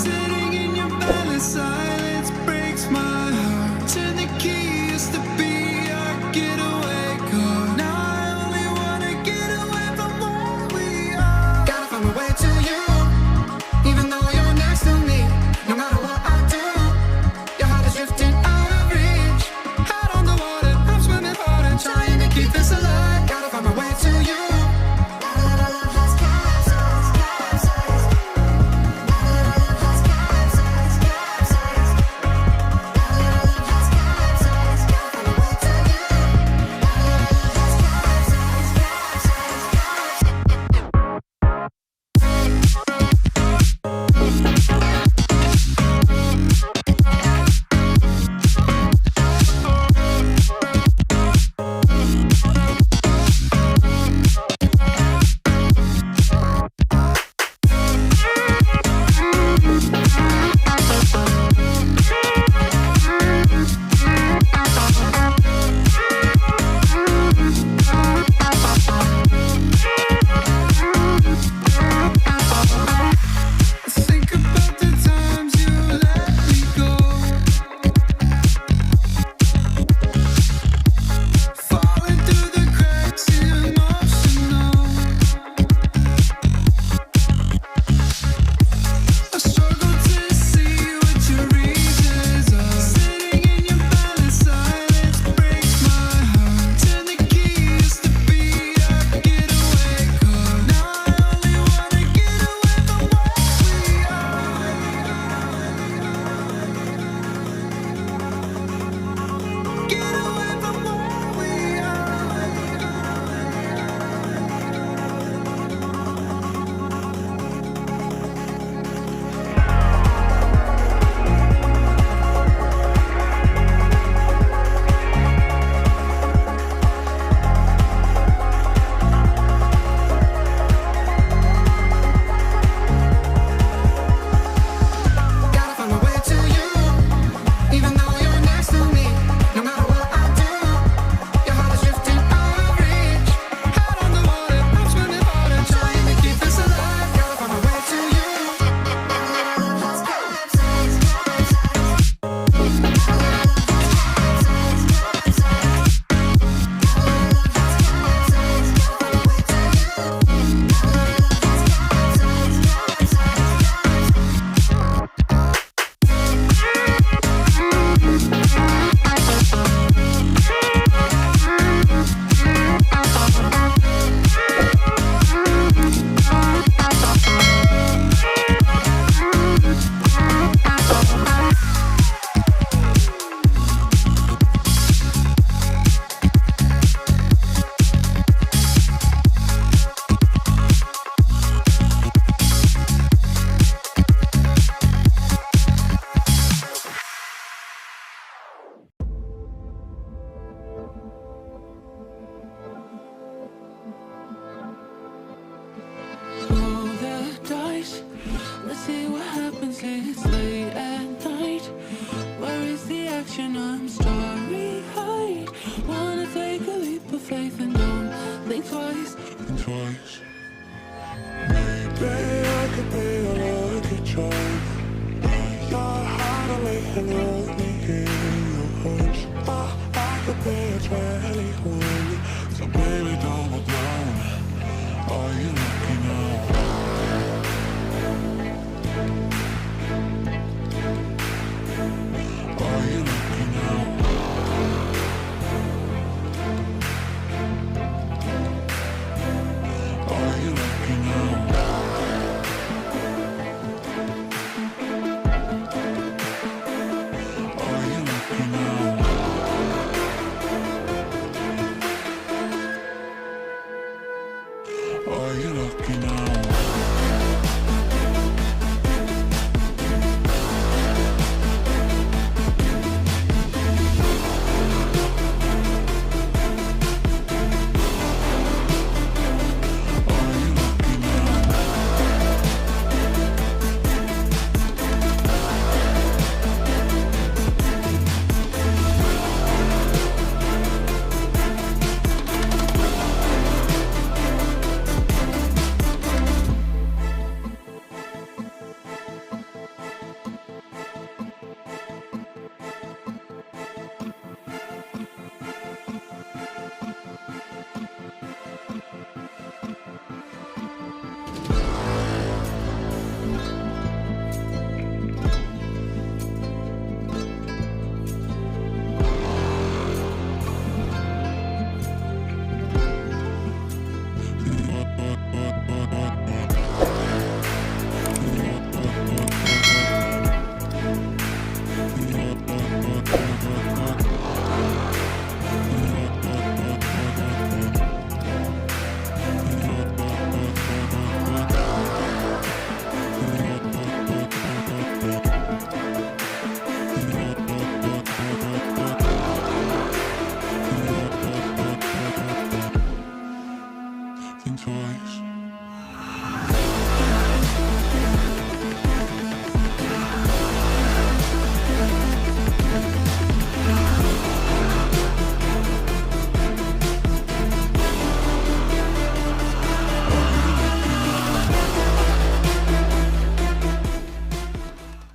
Sitting in your valley, silence breaks my heart. Turn the key, used to be our getaway car. Now I only wanna get away from where we are. Gotta find my way to you, even though you're next to me. No matter what I do, your heart is drifting out of reach. Out on the water, I'm swimming hard and trying to keep this alive. Gotta find my way to you. Think about the times you let me go, falling through the cracks, emotional. I struggle to see what your reasons are. Sitting in your valley, silence breaks my heart. Turn the key, used to be our getaway car. Now I only wanna get away from where we are. Get away from where we are. Gotta find my way to you, even though you're next to me. No matter what I do, your heart is drifting out of reach. Out on the water, I'm swimming hard and trying to keep this alive. Gotta find my way to you. Roll the dice. Let's see what happens. It's late at night. Where is the action? I'm starry-eyed. Wanna take a leap of faith and don't think twice. Maybe I could be a lucky charm. Your heart on me and you